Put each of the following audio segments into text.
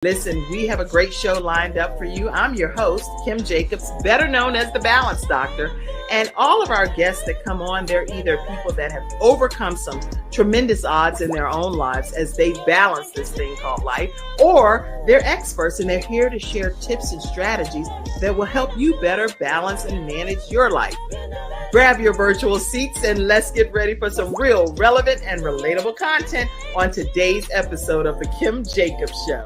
Listen, we have a great show lined up for you. I'm your host, Kim Jacobs, better known as the Balance Doctor. And all of our guests that come on, they're either people that have overcome some tremendous odds in their own lives as they balance this thing called life, or they're experts and they're here to share tips and strategies that will help you better balance and manage your life. Grab your virtual seats and let's get ready for some real, relevant, and relatable content on today's episode of The Kim Jacobs Show.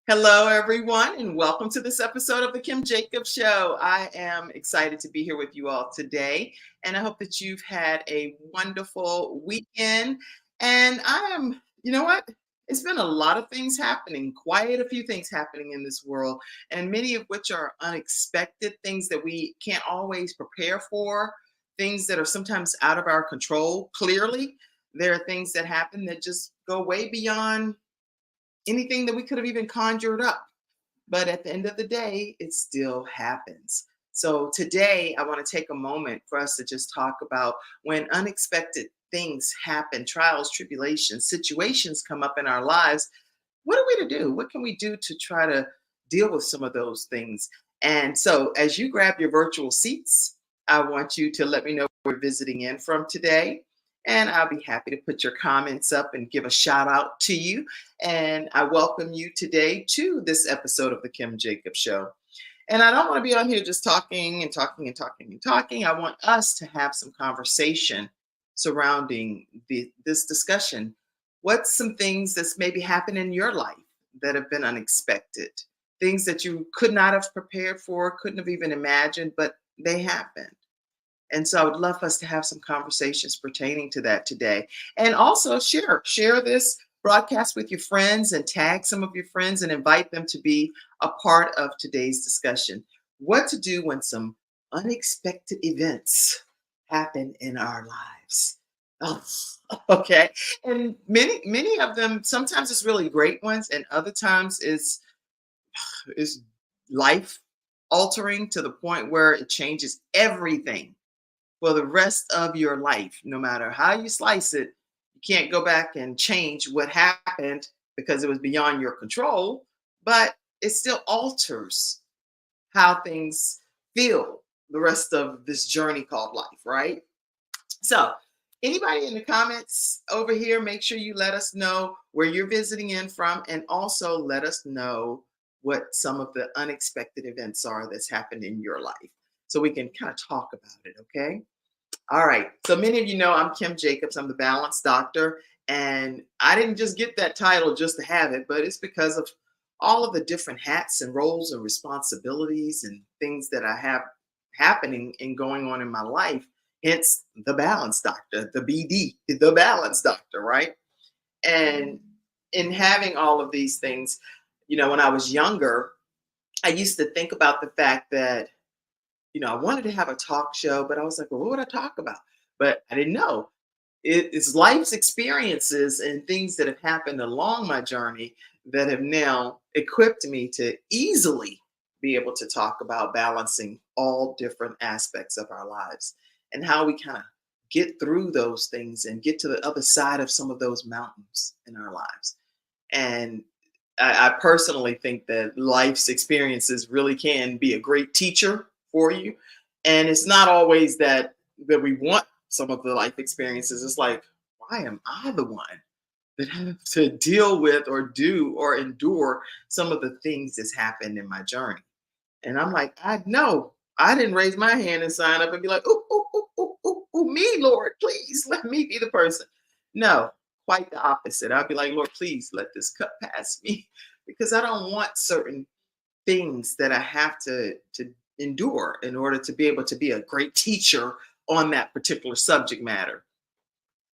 Hello, everyone, and welcome to this episode of The Kim Jacobs Show. I am excited to be here with you all today, and I hope that you've had a wonderful weekend. And you know what? It's been a lot of things happening, quite a few things happening in this world, and many of which are unexpected, things that we can't always prepare for, things that are sometimes out of our control. Clearly, there are things that happen that just go way beyond anything that we could have even conjured up. But at the end of the day, it still happens. So today, I want to take a moment for us to just talk about when unexpected things happen, trials, tribulations, situations come up in our lives. What are we to do? What can we do to try to deal with some of those things? And so as you grab your virtual seats, I want you to let me know where you're visiting in from today. And I'll be happy to put your comments up and give a shout out to you. And I welcome you today to this episode of The Kim Jacobs Show. And I don't want to be on here just talking and talking and talking and talking. I want us to have some conversation surrounding this discussion. What's some things that's maybe happened in your life that have been unexpected? Things that you could not have prepared for, couldn't have even imagined, but they happened. And so I would love us to have some conversations pertaining to that today. And also share this broadcast with your friends and tag some of your friends and invite them to be a part of today's discussion. What to do when some unexpected events happen in our lives. Oh, okay. And many of them, sometimes it's really great ones, and other times is life altering to the point where it changes everything for the rest of your life. No matter how you slice it, you can't go back and change what happened because it was beyond your control, but it still alters how things feel the rest of this journey called life, right? So anybody in the comments over here, make sure you let us know where you're visiting in from, and also let us know what some of the unexpected events are that's happened in your life, so we can kind of talk about it, okay? All right. So many of you know I'm Kim Jacobs. I'm the Balance Doctor. And I didn't just get that title just to have it, but it's because of all of the different hats and roles and responsibilities and things that I have happening and going on in my life. Hence the Balance Doctor, the BD, the Balance Doctor, right? And in having all of these things, when I was younger, I used to think about the fact that I wanted to have a talk show, but I was like, well, what would I talk about? But I didn't know. It's life's experiences and things that have happened along my journey that have now equipped me to easily be able to talk about balancing all different aspects of our lives and how we kind of get through those things and get to the other side of some of those mountains in our lives. And I personally think that life's experiences really can be a great teacher for you. And it's not always that we want some of the life experiences. It's like, why am I the one that have to deal with or do or endure some of the things that's happened in my journey? And I'm like, I know I didn't raise my hand and sign up and be like, me, Lord, please let me be the person. No, quite the opposite. I'd be like, Lord, please let this cup pass me, because I don't want certain things that I have to endure in order to be able to be a great teacher on that particular subject matter.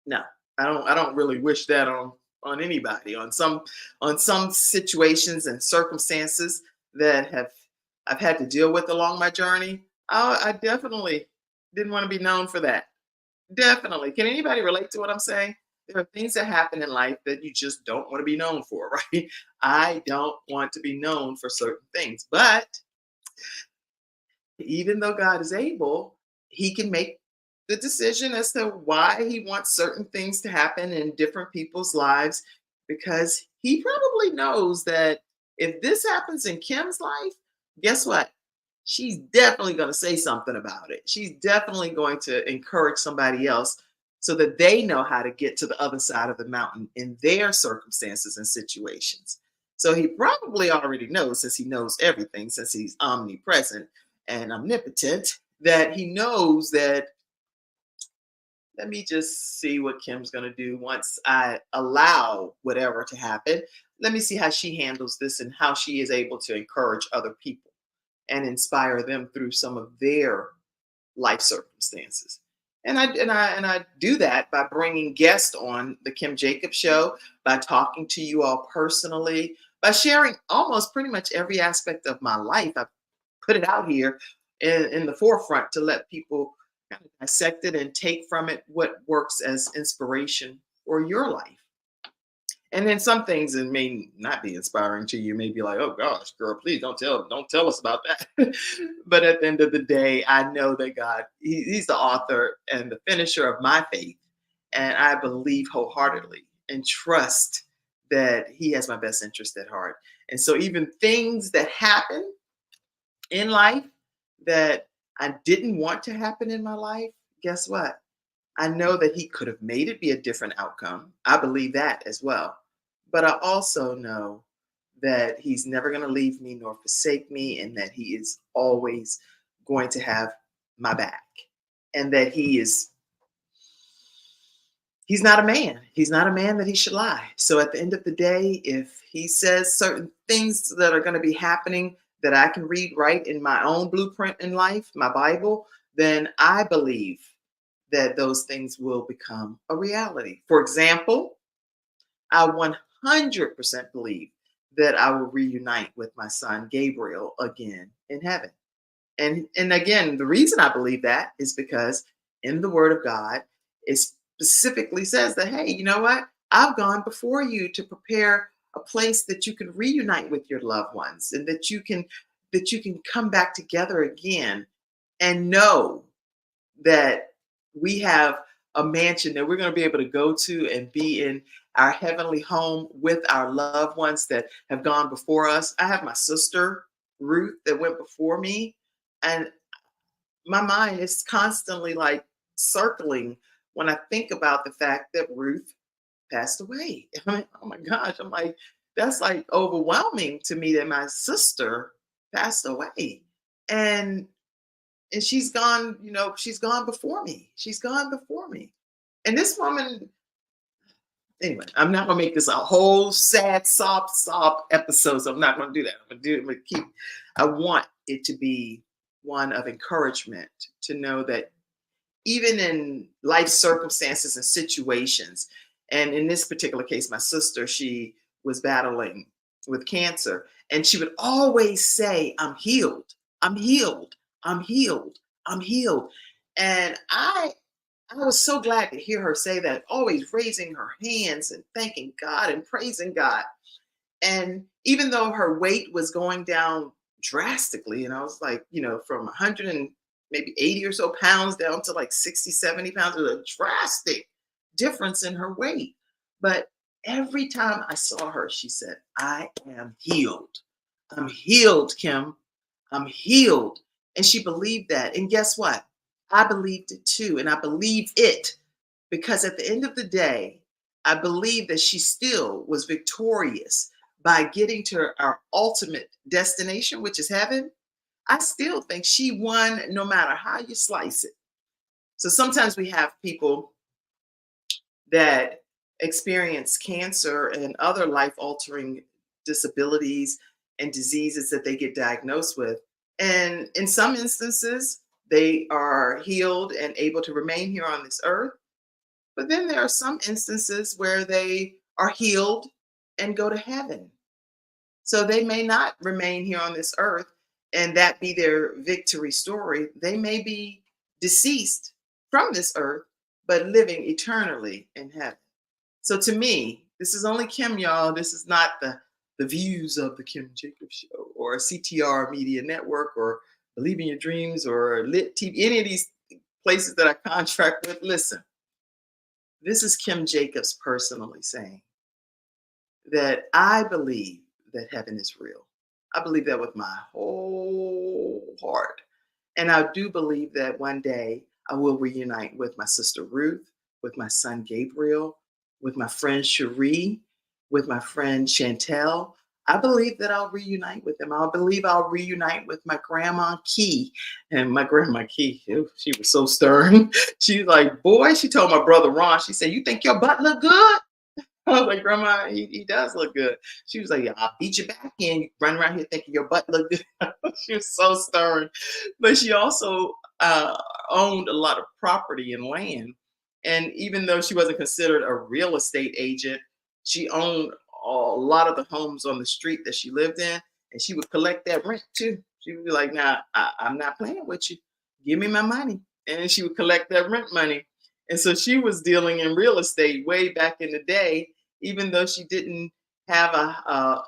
No, I don't really wish that on anybody, on some situations and circumstances that I've had to deal with along my journey. I definitely didn't want to be known for that. Definitely. Can anybody relate to what I'm saying? There are things that happen in life that you just don't want to be known for, right? I don't want to be known for certain things, but even though God is able, he can make the decision as to why he wants certain things to happen in different people's lives because he probably knows that if this happens in Kim's life, guess what? She's definitely going to say something about it. She's definitely going to encourage somebody else so that they know how to get to the other side of the mountain in their circumstances and situations. So he probably already knows, since he knows everything, since he's omnipresent and omnipotent, that he knows that let me just see what Kim's going to do once I allow whatever to happen. Let me see how she handles this and how she is able to encourage other people and inspire them through some of their life circumstances. And I do that by bringing guests on the Kim Jacobs show, by talking to you all personally, by sharing almost pretty much every aspect of my life. I put it out here in the forefront to let people kind of dissect it and take from it what works as inspiration for your life. And then some things that may not be inspiring to you may be like, oh gosh, girl, please don't tell us about that. But at the end of the day, I know that God, he's the author and the finisher of my faith. And I believe wholeheartedly and trust that he has my best interest at heart. And so even things that happen in life that I didn't want to happen in my life, guess what? I know that he could have made it be a different outcome. I believe that as well. But I also know that he's never going to leave me nor forsake me, and that he is always going to have my back. And that he's not a man. He's not a man that he should lie. So at the end of the day, if he says certain things that are going to be happening that I can read right in my own blueprint in life, my Bible, then I believe that those things will become a reality. For example, I 100% believe that I will reunite with my son Gabriel again in heaven. And again, the reason I believe that is because in the Word of God, it specifically says that, hey, you know what? I've gone before you to prepare a place that you can reunite with your loved ones, and that you can come back together again and know that we have a mansion that we're going to be able to go to and be in our heavenly home with our loved ones that have gone before us. I have my sister Ruth that went before me, and my mind is constantly like circling when I think about the fact that Ruth passed away. I mean, oh my gosh, I'm like, that's like overwhelming to me that my sister passed away. And she's gone, she's gone before me. She's gone before me. And this woman, anyway, I'm not gonna make this a whole sad sob episode. So I'm not gonna do that. I'm gonna keep, I want it to be one of encouragement to know that even in life circumstances and situations, and in this particular case, my sister, she was battling with cancer, and she would always say, I'm healed, I'm healed, I'm healed, I'm healed. And I was so glad to hear her say that, always raising her hands and thanking God and praising God. And even though her weight was going down drastically, and I was like, from 100 and maybe 80 or so pounds down to like 60, 70 pounds, it was a drastic difference in her weight. But every time I saw her, she said, I am healed. I'm healed, Kim. I'm healed. And she believed that. And guess what? I believed it too. And I believe it because at the end of the day, I believe that she still was victorious by getting to our ultimate destination, which is heaven. I still think she won no matter how you slice it. So sometimes we have people that experience cancer and other life altering disabilities and diseases that they get diagnosed with. And in some instances, they are healed and able to remain here on this earth. But then there are some instances where they are healed and go to heaven. So they may not remain here on this earth and that be their victory story. They may be deceased from this earth, but living eternally in heaven. So to me, this is only Kim, y'all. This is not the views of the Kim Jacobs Show or CTR Media Network or Believe in Your Dreams or Lit TV, any of these places that I contract with, listen, this is Kim Jacobs personally saying that I believe that heaven is real. I believe that with my whole heart. And I do believe that one day I will reunite with my sister Ruth, with my son Gabriel, with my friend Cherie, with my friend Chantel. I believe that I'll reunite with them. I believe I'll reunite with my grandma Key. And my grandma Key, she was so stern. She's like, boy, she told my brother Ron, she said, you think your butt look good? I was like, Grandma, he does look good. She was like, yeah, I'll beat you back in. You run around here thinking your butt look good. She was so stern. But she also owned a lot of property and land. And even though she wasn't considered a real estate agent, she owned a lot of the homes on the street that she lived in. And she would collect that rent too. She would be like, nah, I'm not playing with you. Give me my money. And she would collect that rent money. And so she was dealing in real estate way back in the day, even though she didn't have a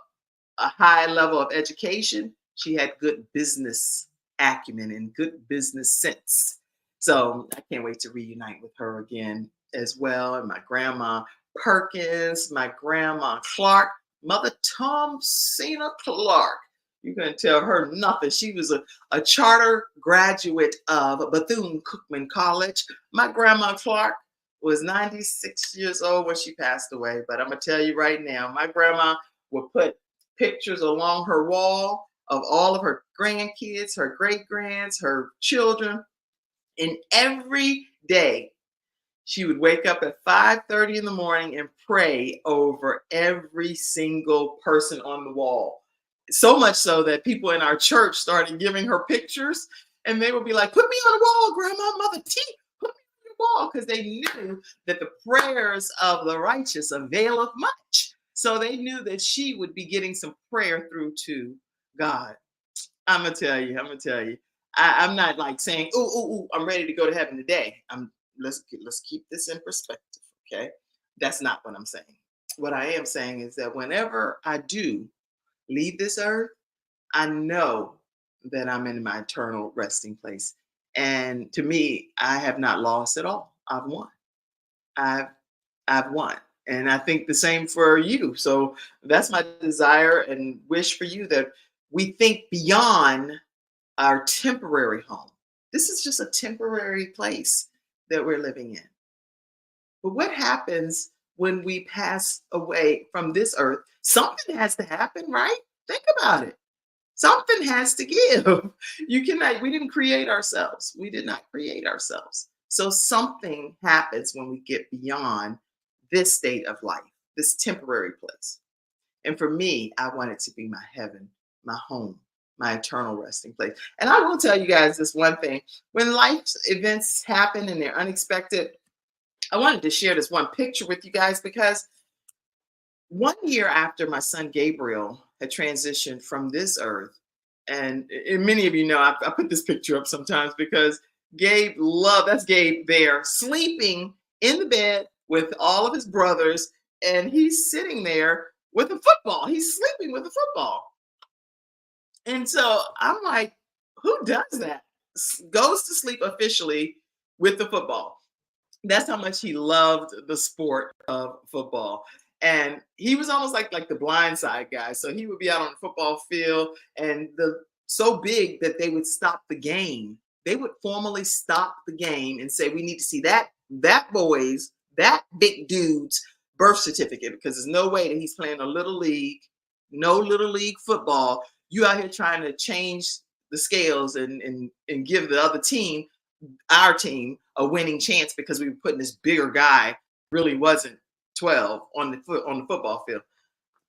high level of education. She had good business acumen and good business sense. So I can't wait to reunite with her again as well. And my grandma Perkins, my grandma Clark, Mother Thomasina Clark. You couldn't tell her nothing. She was a charter graduate of Bethune-Cookman College. My grandma Clark was 96 years old when she passed away. But I'm going to tell you right now, my grandma would put pictures along her wall of all of her grandkids, her great grands, her children. And every day she would wake up at 5:30 in the morning and pray over every single person on the wall. So much so that people in our church started giving her pictures and they would be like, put me on the wall, Grandma, Mother T, put me on the wall, because they knew that the prayers of the righteous availeth much. So they knew that she would be getting some prayer through to God. I'm gonna tell you. I'm not like saying, I'm ready to go to heaven today. Let's keep this in perspective, okay? That's not what I'm saying. What I am saying is that whenever I do leave this earth, I know that I'm in my eternal resting place. And to me, I have not lost at all. I've won. I've I've won. And I think the same for you. So that's my desire and wish for you, that we think beyond our temporary home. This is just a temporary place that we're living in. But what happens when we pass away from this earth? Something has to happen, right? Think about it. Something has to give. You cannot, we didn't create ourselves. We did not create ourselves. So something happens when we get beyond this state of life, this temporary place. And for me, I want it to be my heaven, my home, my eternal resting place. And I will tell you guys this one thing. When life events happen and they're unexpected, I wanted to share this one picture with you guys, because one year after my son Gabriel had transitioned from this earth, and many of you know, I put this picture up sometimes because that's Gabe there sleeping in the bed with all of his brothers, and he's sitting there with a football. He's sleeping with a football. And so I'm like, who does that? Goes to sleep officially with the football. That's how much he loved the sport of football. And he was almost like the blind side guy. So he would be out on the football field, and so big that they would stop the game. They would formally stop the game and say, we need to see that big dude's birth certificate, because there's no way that he's playing a little league, no little league football. You out here trying to change the scales and give the other team, our team, a winning chance, because we were putting this bigger guy, really wasn't 12, on the football field.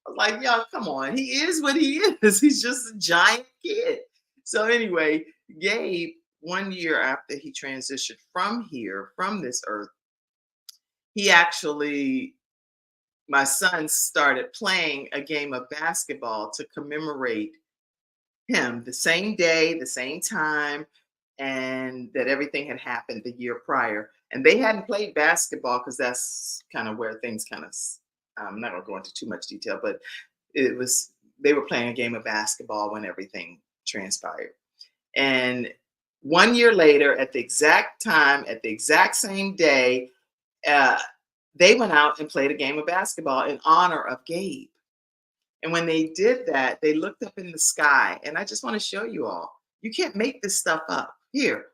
I was like, y'all, come on. He is what he is. He's just a giant kid. So anyway, Gabe, one year after he transitioned from this earth, he actually, my son started playing a game of basketball to commemorate him, the same day, the same time, and that everything had happened the year prior. And they hadn't played basketball because that's kind of where things kind of, I'm not going to go into too much detail, but they were playing a game of basketball when everything transpired. And 1 year later, at the exact time, at the exact same day, uh, they went out and played a game of basketball in honor of Gabe. And when they did that, they looked up in the sky. And I just want to show you all. You can't make this stuff up. Here,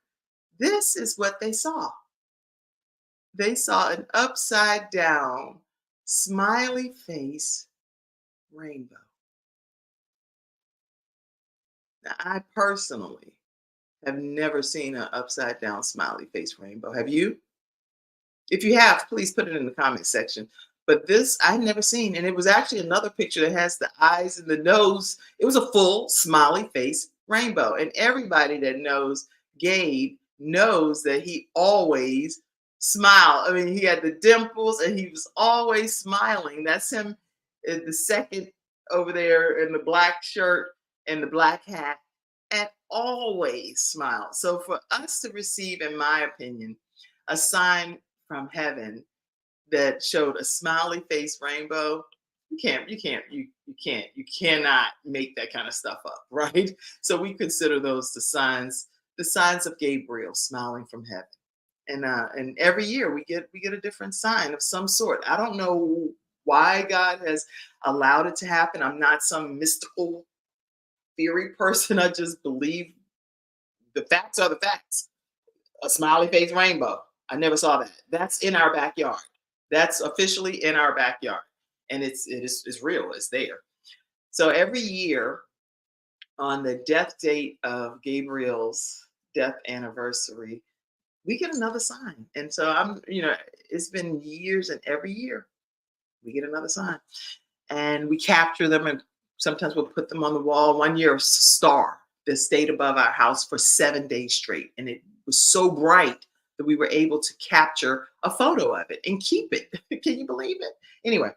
this is what they saw. They saw an upside down, smiley face rainbow. Now, I personally have never seen an upside down, smiley face rainbow. Have you? If you have, please put it in the comment section. But this I never seen, and it was actually another picture that has the eyes and the nose. It was a full smiley face rainbow, and everybody that knows Gabe knows that he always smiled. I mean, he had the dimples, and he was always smiling. That's him, the second over there in the black shirt and the black hat, and always smiled. So for us to receive, in my opinion, a sign from heaven that showed a smiley face rainbow, you cannot make that kind of stuff up, right? So we consider those the signs of Gabriel smiling from heaven. And every year we get a different sign of some sort. I don't know why God has allowed it to happen. I'm not some mystical theory person. I just believe the facts are the facts. A smiley face rainbow. I never saw that. That's in our backyard. That's officially in our backyard, and it's real. It's there. So every year on the death date of Gabriel's death anniversary, we get another sign. And so it's been years, and every year we get another sign, and we capture them, and sometimes we'll put them on the wall. 1 year, a star that stayed above our house for 7 days straight, and it was so bright that we were able to capture a photo of it and keep it. Can you believe it? Anyway,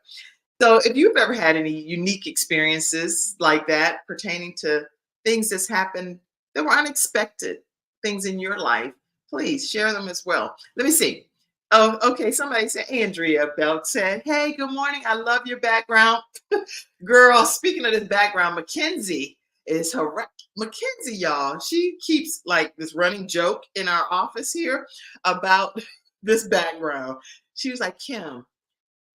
so if you've ever had any unique experiences like that pertaining to things that's happened that were unexpected, things in your life, please share them as well. Let me see. Oh, okay. Somebody said, Andrea Belk said, hey, good morning. I love your background. Girl, speaking of this background, Mackenzie is her. Mackenzie, y'all, she keeps like this running joke in our office here about this background. She was like, Kim,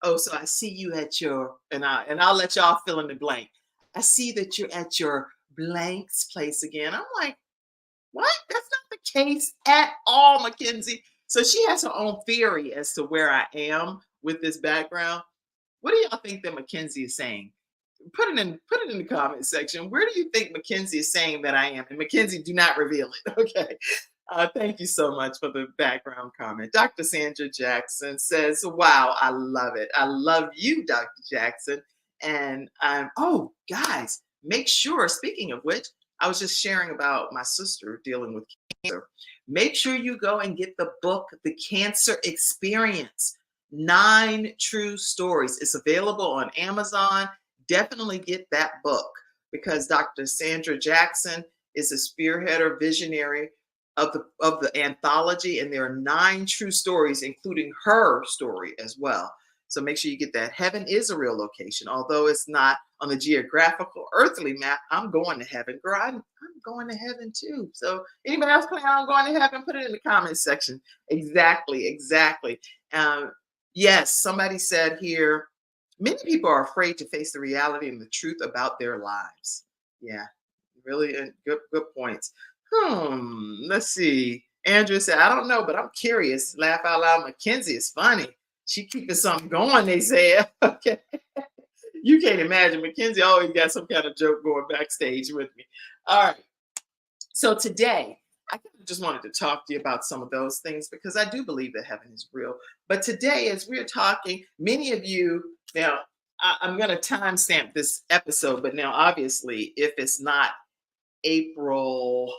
oh, so I see you at your, and I'll let y'all fill in the blank. I see that you're at your blank's place again. I'm like, what? That's not the case at all, Mackenzie. So she has her own theory as to where I am with this background. What do y'all think that Mackenzie is saying? Put it in the comment section. Where do you think Mackenzie is saying that I am? And Mackenzie, do not reveal it. Okay. Thank you so much for the background comment. Dr. Sandra Jackson says, wow, I love it. I love you, Dr. Jackson. And oh, guys, make sure, speaking of which, I was just sharing about my sister dealing with cancer. Make sure you go and get the book, The Cancer Experience, 9 True Stories. It's available on Amazon. Definitely get that book because Dr. Sandra Jackson is a spearheader, visionary of the anthology, and there are 9 true stories, including her story as well. So make sure you get that. Heaven is a real location, although it's not on the geographical earthly map. I'm going to heaven, girl. I'm going to heaven too. So anybody else planning on going to heaven? Put it in the comments section. Exactly. Yes, somebody said here, many people are afraid to face the reality and the truth about their lives. Yeah, really good points. Let's see. Andrew said, I don't know, but I'm curious. Laugh out loud. Mackenzie is funny. She keeping something going, they said. Okay. You can't imagine. Mackenzie always got some kind of joke going backstage with me. All right. So today, I just wanted to talk to you about some of those things because I do believe that heaven is real. But today, as we're talking, many of you, now, I'm going to timestamp this episode, but now, obviously, if it's not April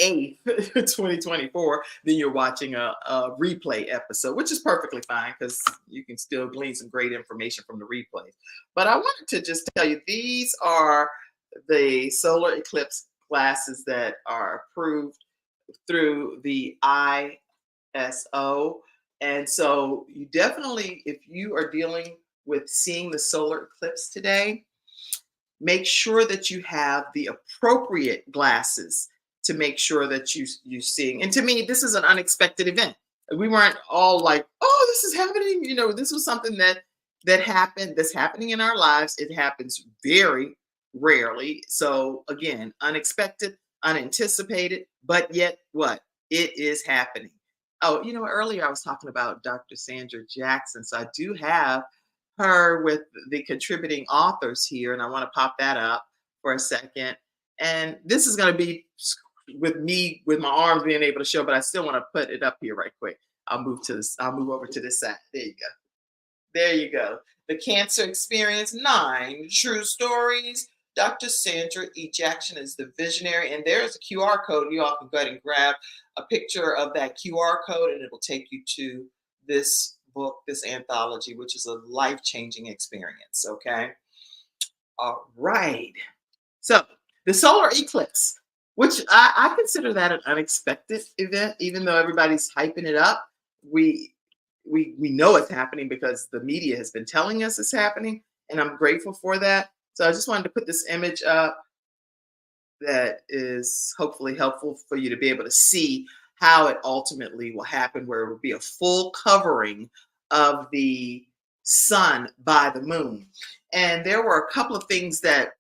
8th, 2024, then you're watching a replay episode, which is perfectly fine because you can still glean some great information from the replays. But I wanted to just tell you, these are the solar eclipse glasses that are approved through the ISO. And so you definitely, if you are dealing with seeing the solar eclipse today, make sure that you have the appropriate glasses to make sure that you seeing. And to me, this is an unexpected event. We weren't all like, "Oh, this is happening." This was something that happened. That's happening in our lives. It happens very rarely. So again, unexpected, unanticipated, but yet what? It is happening. Oh, earlier I was talking about Dr. Sandra Jackson. So I do have her with the contributing authors here, and I want to pop that up for a second. And this is going to be with me with my arms being able to show, but I still want to put it up here right quick. I'll move to this. I'll move over to this side. There you go. There you go. The Cancer Experience 9 True Stories. Dr. Sandra E. Jackson is the visionary, and there's a QR code. You all can go ahead and grab a picture of that QR code, and it will take you to this book, this anthology, which is a life-changing experience. Okay. All right. So the solar eclipse, which I consider that an unexpected event, even though everybody's hyping it up. We know it's happening because the media has been telling us it's happening, and I'm grateful for that. So I just wanted to put this image up that is hopefully helpful for you to be able to see how it ultimately will happen, where it will be a full covering of the sun by the moon. And there were a couple of things that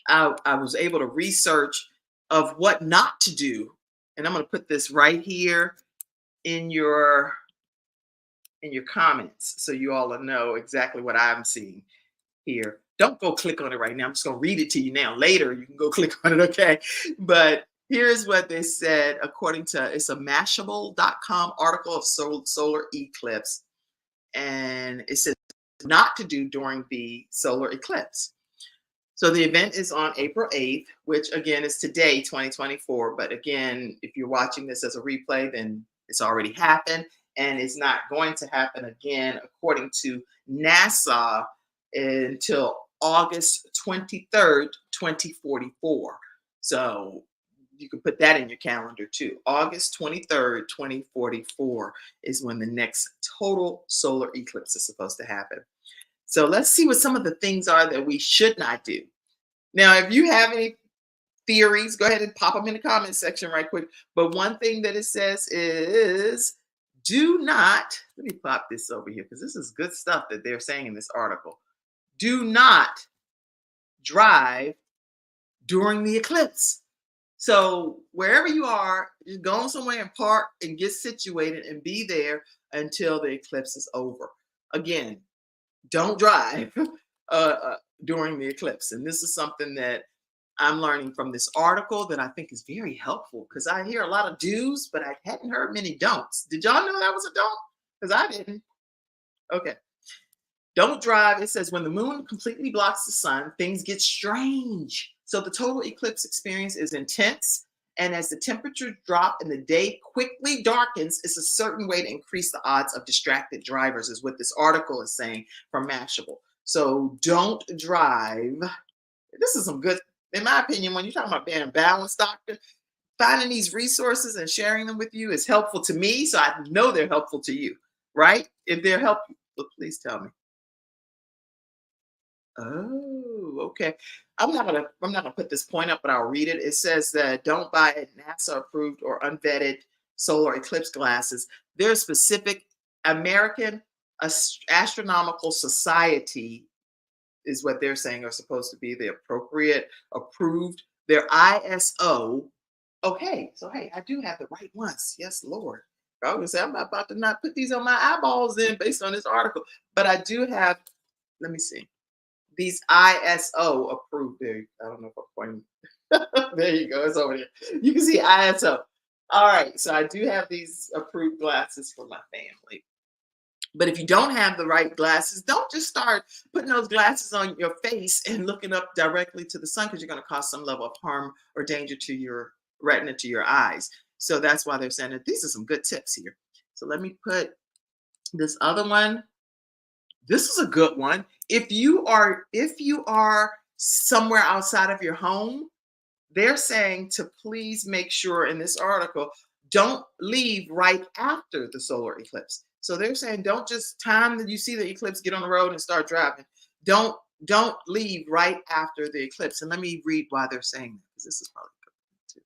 I was able to research of what not to do. And I'm going to put this right here in your comments so you all know exactly what I'm seeing here. Don't go click on it right now. I'm just going to read it to you now. Later, you can go click on it, okay? But here's what they said according to, it's a Mashable.com article of solar eclipse. And it says not to do during the solar eclipse. So the event is on April 8th, which again is today, 2024. But again, if you're watching this as a replay, then it's already happened. And it's not going to happen again, according to NASA, until August 23rd, 2044. So you can put that in your calendar too. August 23rd, 2044 is when the next total solar eclipse is supposed to happen. So let's see what some of the things are that we should not do. Now, if you have any theories, go ahead and pop them in the comment section right quick. But one thing that it says is do not, let me pop this over here because this is good stuff that they're saying in this article. Do not drive during the eclipse. So wherever you are, just go somewhere and park and get situated and be there until the eclipse is over. Again, don't drive during the eclipse. And this is something that I'm learning from this article that I think is very helpful, because I hear a lot of do's, but I hadn't heard many don'ts. Did y'all know that was a don't? Because I didn't. Okay. Don't drive. It says when the moon completely blocks the sun, things get strange. So the total eclipse experience is intense. And as the temperature drop and the day quickly darkens, it's a certain way to increase the odds of distracted drivers, is what this article is saying from Mashable. So don't drive. This is some good, in my opinion, when you're talking about being balanced, doctor, finding these resources and sharing them with you is helpful to me. So I know they're helpful to you, right? If they're helpful, please tell me. Oh, okay. I'm not gonna put this point up, but I'll read it. It says that don't buy NASA approved or unvetted solar eclipse glasses. They're specific. American Astronomical Society is what they're saying are supposed to be the appropriate approved. They're ISO. Oh, hey, so hey, I do have the right ones. Yes, Lord. I was gonna say I'm not about to not put these on my eyeballs in based on this article, but I do have. Let me see. These ISO approved. There, I don't know if I'm pointing. There you go. It's over there. You can see ISO. All right. So I do have these approved glasses for my family. But if you don't have the right glasses, don't just start putting those glasses on your face and looking up directly to the sun, because you're going to cause some level of harm or danger to your retina, to your eyes. So that's why they're saying that these are some good tips here. So let me put this other one. This is a good one. If you are somewhere outside of your home, they're saying to please make sure in this article, don't leave right after the solar eclipse. So they're saying don't just time that you see the eclipse, get on the road and start driving. Don't leave right after the eclipse. And let me read why they're saying that, because this is probably good too.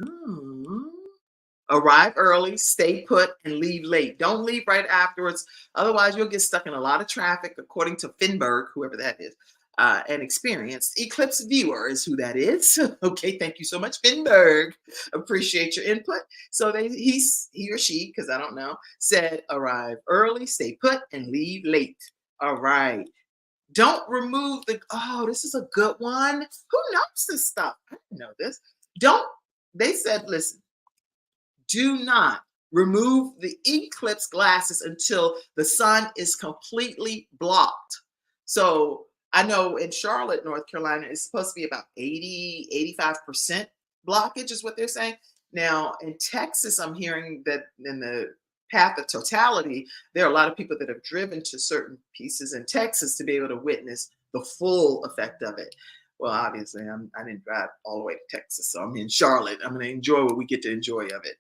Hmm. Arrive early, stay put, and leave late. Don't leave right afterwards. Otherwise, you'll get stuck in a lot of traffic, according to Finberg, whoever that is. An experienced eclipse viewer is who that is. Okay, thank you so much, Finberg. Appreciate your input. So he or she, because I don't know, said arrive early, stay put, and leave late. All right. Don't remove the. Oh, this is a good one. Who knows this stuff? I didn't know this. Don't. They said, listen, do not remove the eclipse glasses until the sun is completely blocked. So I know in Charlotte, North Carolina, it's supposed to be about 80, 85% blockage, is what they're saying. Now in Texas, I'm hearing that in the path of totality, there are a lot of people that have driven to certain pieces in Texas to be able to witness the full effect of it. Well, obviously, I didn't drive all the way to Texas, so I'm in Charlotte. I'm going to enjoy what we get to enjoy of it.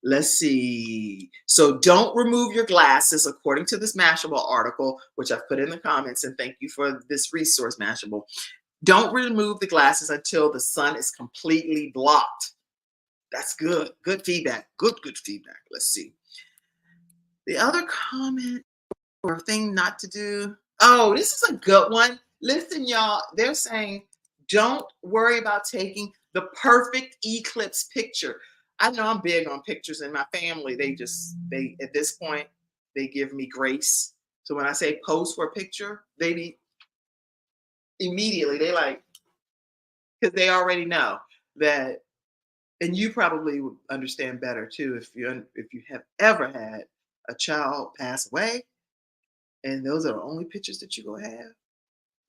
Let's see. So don't remove your glasses, according to this Mashable article, which I've put in the comments. And thank you for this resource, Mashable. Don't remove the glasses until the sun is completely blocked. That's good. Good feedback. Good feedback. Let's see. The other comment or thing not to do. Oh, this is a good one. Listen, y'all. They're saying don't worry about taking the perfect eclipse picture. I know I'm big on pictures in my family. They at this point they give me grace. So when I say pose for a picture, they be immediately they like because they already know that, and you probably would understand better too if you have ever had a child pass away, and those are the only pictures that you go have.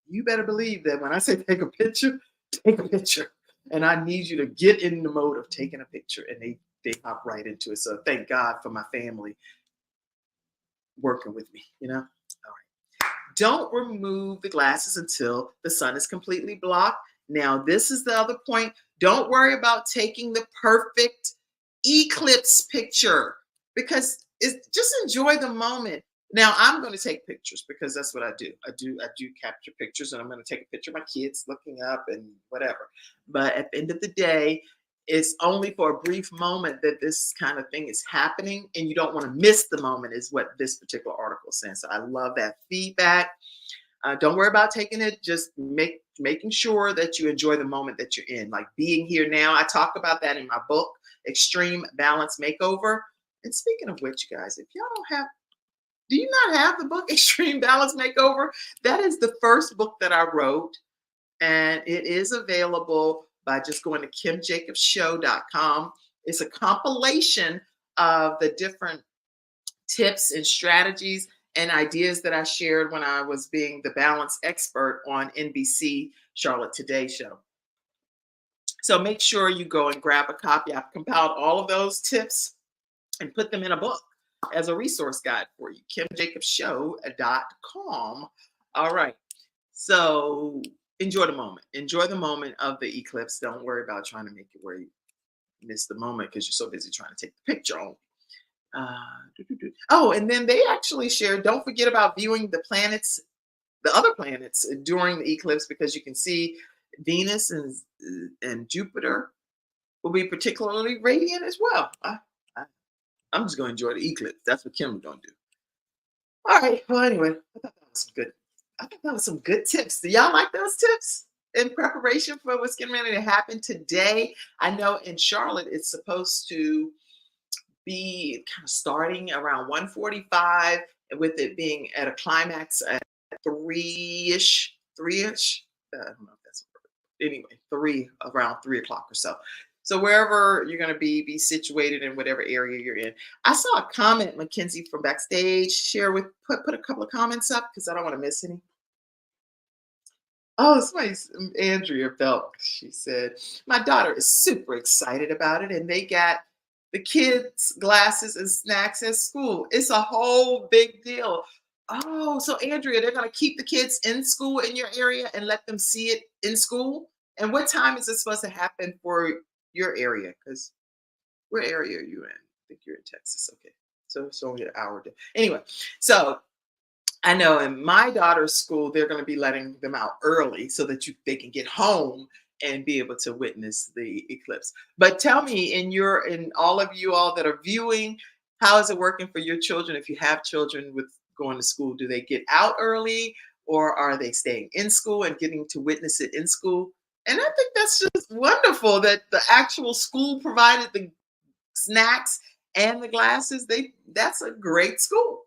You better believe that when I say take a picture. And I need you to get in the mode of taking a picture. And they hop right into it. So thank God for my family working with me, you know? All right. Don't remove the glasses until the sun is completely blocked. Now, this is the other point. Don't worry about taking the perfect eclipse picture because just enjoy the moment. Now, I'm going to take pictures because that's what I do. I do capture pictures, and I'm going to take a picture of my kids looking up and whatever. But at the end of the day, it's only for a brief moment that this kind of thing is happening, and you don't want to miss the moment, is what this particular article says. So I love that feedback. Don't worry about taking it. Just making sure that you enjoy the moment that you're in, like being here now. I talk about that in my book, Extreme Balance Makeover. And speaking of which, guys, if y'all don't have, do you not have the book Extreme Balance Makeover? That is the first book that I wrote, and it is available by just going to kimjacobshow.com. It's a compilation of the different tips and strategies and ideas that I shared when I was being the balance expert on NBC Charlotte Today show. So make sure you go and grab a copy. I've compiled all of those tips and put them in a book as a resource guide for you. kimjacobshow.com. All right. So enjoy the moment. Enjoy the moment of the eclipse. Don't worry about trying to make it where you miss the moment because you're so busy trying to take the picture on. Oh, and then they actually shared, don't forget about viewing the planets, the other planets during the eclipse, because you can see Venus and Jupiter will be particularly radiant as well. I'm just going to enjoy the eclipse. That's what Kim was going to do. All right. Well, anyway, I thought that was some good. I thought that was some good tips. Do y'all like those tips in preparation for what's getting ready to happen today? I know in Charlotte it's supposed to be kind of starting around 1:45, with it being at a climax at three-ish. I don't know if that's anyway, around 3 o'clock or so. So wherever you're going to be situated in whatever area you're in. I saw a comment, Mackenzie from backstage, put a couple of comments up because I don't want to miss any. Oh, somebody's Andrea Belk. She said, my daughter is super excited about it, and they got the kids' glasses and snacks at school. It's a whole big deal. Oh, so Andrea, they're going to keep the kids in school in your area and let them see it in school? And what time is it supposed to happen for your area? Because what area are you in? I think you're in Texas. Okay. So it's only an hour. Anyway, so I know in my daughter's school, they're going to be letting them out early so that they can get home and be able to witness the eclipse. But tell me, in all of you all that are viewing, how is it working for your children? If you have children with going to school, do they get out early, or are they staying in school and getting to witness it in school? And I think that's just wonderful that the actual school provided the snacks and the glasses. That's a great school.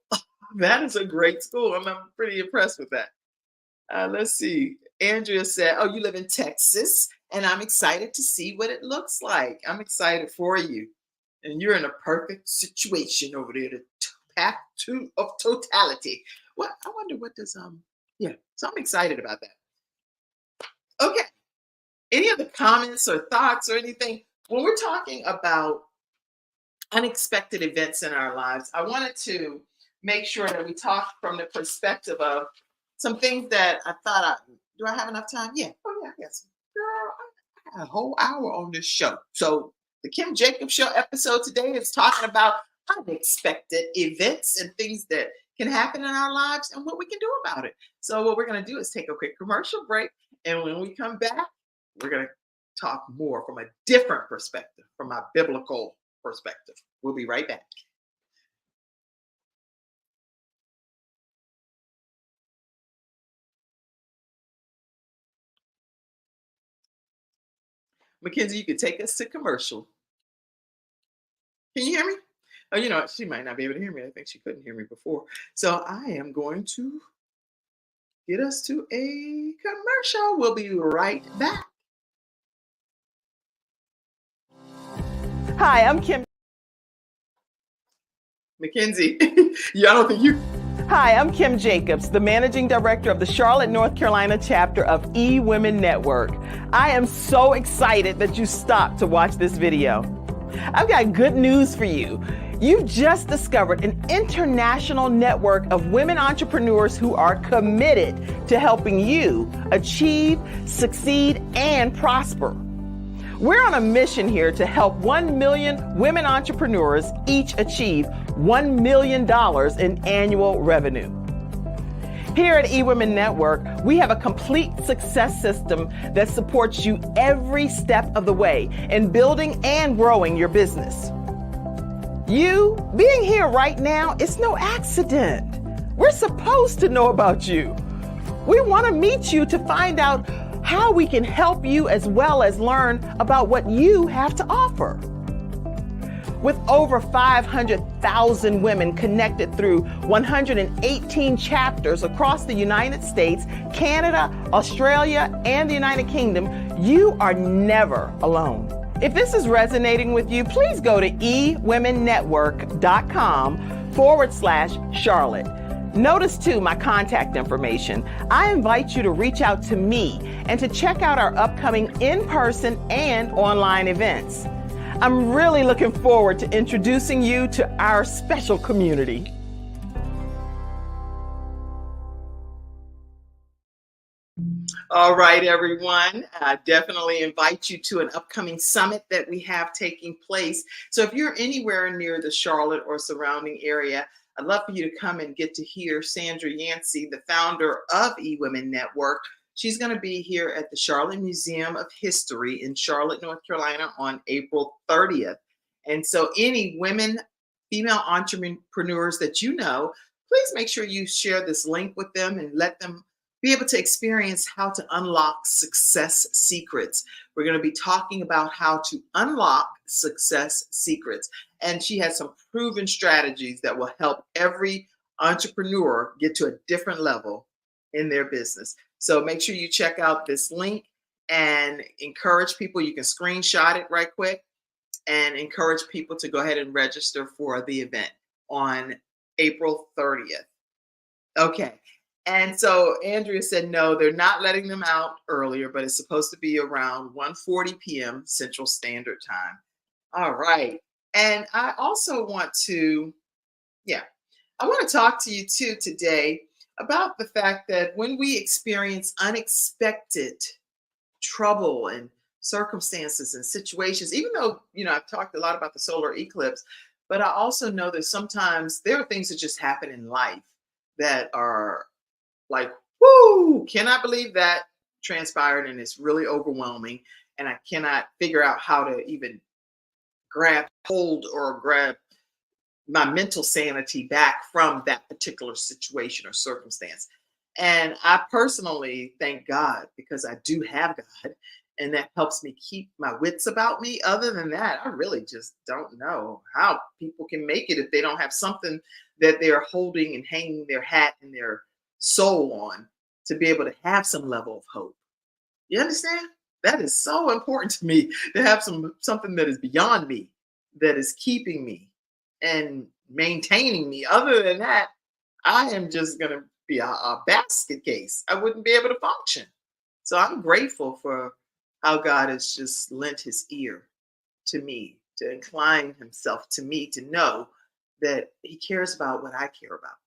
That is a great school. I'm pretty impressed with that. Let's see. Andrea said, "Oh, you live in Texas, and I'm excited to see what it looks like. I'm excited for you, and you're in a perfect situation over there. The path to of totality. What I wonder, what does yeah? So I'm excited about that. Okay. Any other comments or thoughts or anything when we're talking about unexpected events in our lives? I wanted to make sure that we talk from the perspective of some things that I thought do I have enough time? Yeah. Oh yeah, yes. Girl, I got a whole hour on this show. So the Kim Jacobs Show episode today is talking about unexpected events and things that can happen in our lives and what we can do about it. So what we're going to do is take a quick commercial break. And when we come back, we're going to talk more from a different perspective, from a biblical perspective. We'll be right back. Mackenzie, you could take us to commercial. Can you hear me? Oh, she might not be able to hear me. I think she couldn't hear me before. So I am going to get us to a commercial. We'll be right back. Hi, I'm Kim. Mackenzie, yeah, I don't think you. Hi, I'm Kim Jacobs, the managing director of the Charlotte, North Carolina chapter of eWomen Network. I am so excited that you stopped to watch this video. I've got good news for you. You've just discovered an international network of women entrepreneurs who are committed to helping you achieve, succeed, and prosper. We're on a mission here to help 1 million women entrepreneurs each achieve $1 million in annual revenue. Here at eWomen Network, we have a complete success system that supports you every step of the way in building and growing your business. You being here right now is no accident. We're supposed to know about you. We want to meet you to find out how we can help you as well as learn about what you have to offer. With over 500,000 women connected through 118 chapters across the United States, Canada, Australia, and the United Kingdom, you are never alone. If this is resonating with you, please go to ewomennetwork.com/Charlotte. Notice too my contact information. I invite you to reach out to me and to check out our upcoming in-person and online events. I'm really looking forward to introducing you to our special community. All right, everyone. I definitely invite you to an upcoming summit that we have taking place. So if you're anywhere near the Charlotte or surrounding area, I'd love for you to come and get to hear Sandra Yancey, the founder of eWomen Network. She's going to be here at the Charlotte Museum of History in Charlotte, North Carolina on April 30th. And so any women, female entrepreneurs that you know, please make sure you share this link with them and let them be able to experience how to unlock success secrets. We're going to be talking about how to unlock success secrets. And she has some proven strategies that will help every entrepreneur get to a different level in their business. So make sure you check out this link and encourage people. You can screenshot it right quick and encourage people to go ahead and register for the event on April 30th. Okay. And so Andrea said, no, they're not letting them out earlier, but it's supposed to be around 1:40 p.m. Central Standard Time. All right. And I also want to, I want to talk to you too today about the fact that when we experience unexpected trouble and circumstances and situations, even though, I've talked a lot about the solar eclipse, but I also know that sometimes there are things that just happen in life that are like, whoo, cannot believe that. transpired and it's really overwhelming. And I cannot figure out how to even grab hold or grab my mental sanity back from that particular situation or circumstance. And I personally thank God because I do have God, and that helps me keep my wits about me. Other than that, I really just don't know how people can make it if they don't have something that they're holding and hanging their hat and their soul on to be able to have some level of hope. You understand? That is so important to me to have something that is beyond me, that is keeping me and maintaining me. Other than that, I am just gonna be a basket case. I wouldn't be able to function. So I'm grateful for how God has just lent his ear to me, to incline himself to me, to know that he cares about what I care about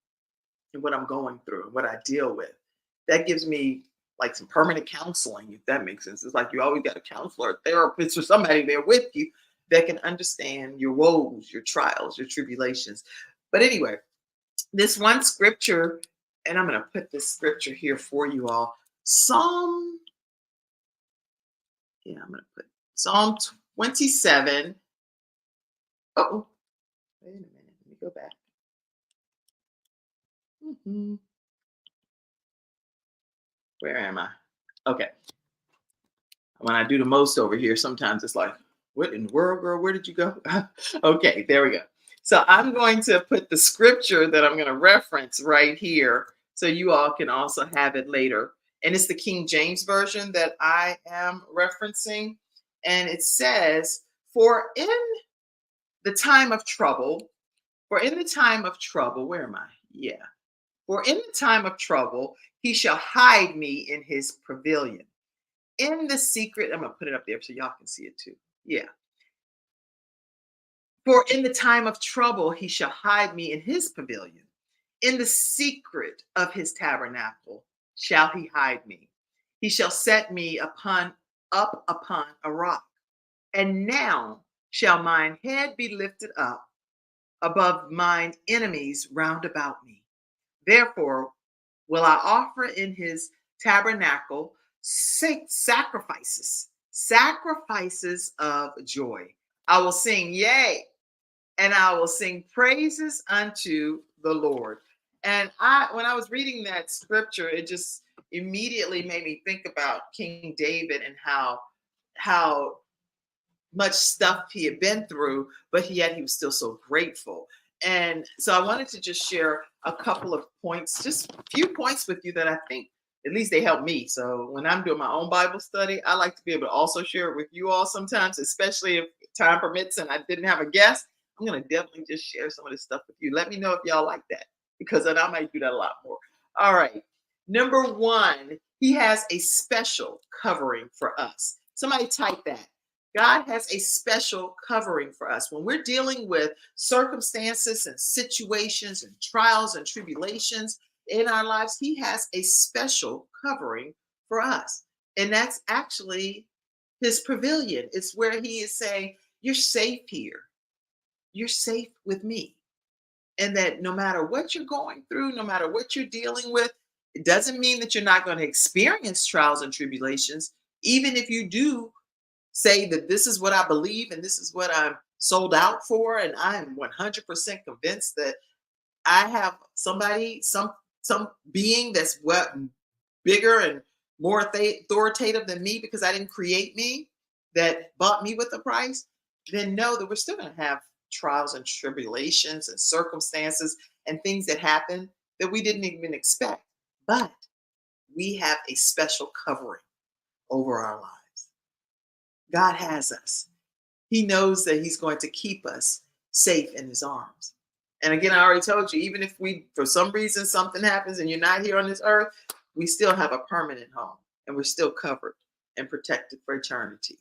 and what I'm going through and what I deal with. That gives me like some permanent counseling, if that makes sense. It's like you always got a counselor, a therapist, or somebody there with you that can understand your woes, your trials, your tribulations. But anyway, this one scripture, and I'm going to put this scripture here for you all. I'm going to put Psalm 27. Oh, wait a minute. Let me go back. Mhm. Where am I? Okay. When I do the most over here, sometimes it's like, what in the world, girl? Where did you go? Okay, there we go. So I'm going to put the scripture that I'm going to reference right here so you all can also have it later. And it's the King James Version that I am referencing. And it says, For in the time of trouble, where am I? Yeah. For in the time of trouble, he shall hide me in his pavilion. In the secret, I'm going to put it up there so y'all can see it too. Yeah. For in the time of trouble, he shall hide me in his pavilion. In the secret of his tabernacle shall he hide me. He shall set me up upon a rock. And now shall mine head be lifted up above mine enemies round about me. Therefore will I offer in his tabernacle sacrifices of joy. I will sing, yea, and I will sing praises unto the Lord. And when I was reading that scripture, it just immediately made me think about King David and how much stuff he had been through, but yet he was still so grateful. And so I wanted to just share a couple of points, just a few points with you that I think at least they help me. So when I'm doing my own Bible study, I like to be able to also share it with you all sometimes, especially if time permits and I didn't have a guest. I'm going to definitely just share some of this stuff with you. Let me know if y'all like that, because then I might do that a lot more. All right. Number one, he has a special covering for us. Somebody type that. God has a special covering for us. When we're dealing with circumstances and situations and trials and tribulations in our lives, he has a special covering for us. And that's actually his pavilion. It's where he is saying, you're safe here. You're safe with me. And that no matter what you're going through, no matter what you're dealing with, it doesn't mean that you're not going to experience trials and tribulations. Even if you do say that this is what I believe and this is what I'm sold out for, and I am 100% convinced that I have somebody, some being that's what bigger and more authoritative than me because I didn't create me, that bought me with a price, then know that we're still going to have trials and tribulations and circumstances and things that happen that we didn't even expect. But we have a special covering over our lives. God has us. He knows that he's going to keep us safe in his arms. And again, I already told you, even if for some reason, something happens and you're not here on this earth, we still have a permanent home and we're still covered and protected for eternity.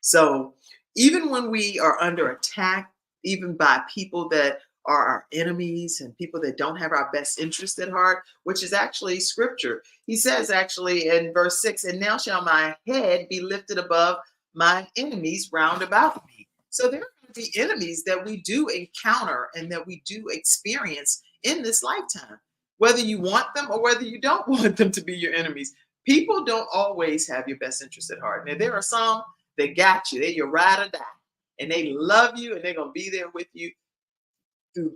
So even when we are under attack, even by people that are our enemies and people that don't have our best interest at heart, which is actually scripture. He says actually in verse 6, and now shall my head be lifted above my enemies round about me. So there are the enemies that we do encounter and that we do experience in this lifetime, whether you want them or whether you don't want them to be your enemies. People don't always have your best interest at heart. Now, there are some that got you. They're your ride or die. And they love you and they're going to be there with you through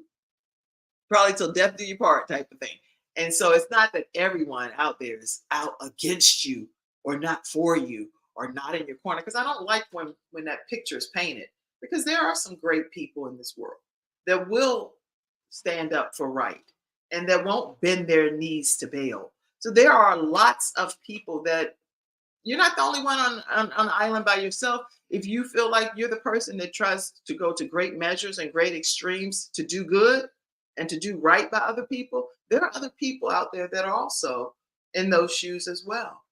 probably till death do you part type of thing. And so it's not that everyone out there is out against you or not for you or not in your corner. Because I don't like when that picture is painted. Because there are some great people in this world that will stand up for right and that won't bend their knees to bail. So there are lots of people that you're not the only one on the island by yourself. If you feel like you're the person that tries to go to great measures and great extremes to do good and to do right by other people, there are other people out there that are also in those shoes as well.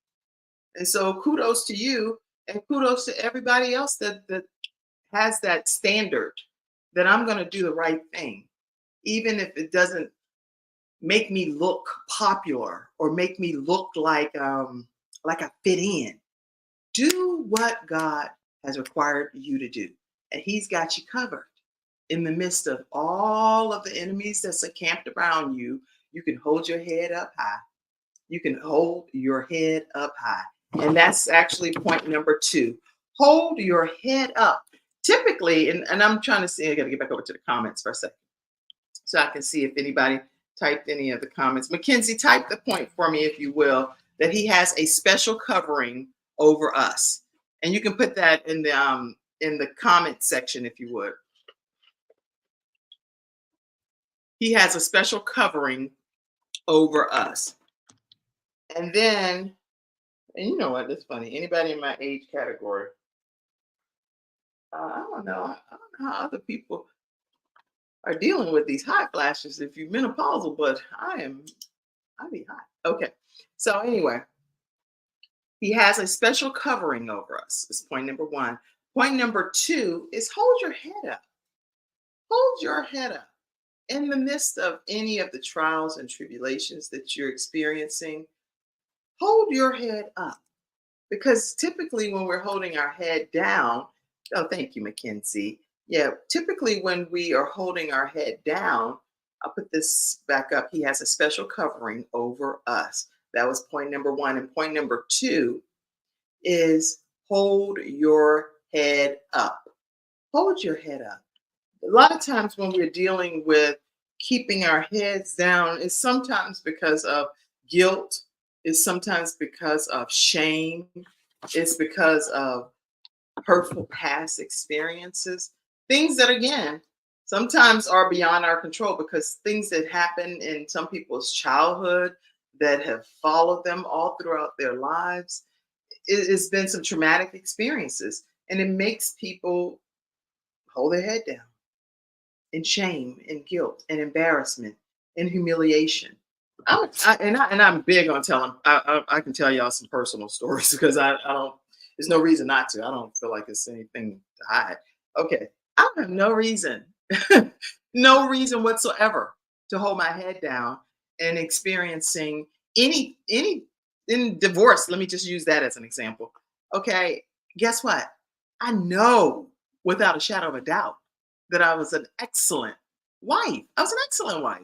And so kudos to you and kudos to everybody else that has that standard that I'm going to do the right thing, even if it doesn't make me look popular or make me look like I fit in. Do what God has required you to do, and He's got you covered. In the midst of all of the enemies that's encamped around you, you can hold your head up high. You can hold your head up high. And that's actually point number 2. Hold your head up. Typically, and I'm trying to see, I got to get back over to the comments for a second so I can see if anybody typed any of the comments. Mackenzie, type the point for me, if you will, that He has a special covering over us. And you can put that in the comment section, if you would. He has a special covering over us. And then, and you know what? That's funny. Anybody in my age category? I don't know. I don't know how other people are dealing with these hot flashes if you're menopausal, but I'll be hot. Okay. So anyway, He has a special covering over us. Is point number 1. Point number 2 is hold your head up. Hold your head up. In the midst of any of the trials and tribulations that you're experiencing, hold your head up. Because typically when we're holding our head down, oh, thank you, Mackenzie. Yeah, typically when we are holding our head down, I'll put this back up. He has a special covering over us. That was point number 1. And point number 2 is hold your head up. Hold your head up. A lot of times when we're dealing with keeping our heads down, it's sometimes because of guilt, it's sometimes because of shame, it's because of hurtful past experiences, things that, again, sometimes are beyond our control because things that happen in some people's childhood that have followed them all throughout their lives. It's been some traumatic experiences, and it makes people hold their head down in shame and guilt and embarrassment and humiliation. I'm big on telling. I can tell y'all some personal stories because I don't. There's no reason not to. I don't feel like it's anything to hide. Okay, I have no reason, no reason whatsoever to hold my head down and experiencing any in divorce. Let me just use that as an example. Okay, guess what? I know without a shadow of a doubt that I was an excellent wife. I was an excellent wife.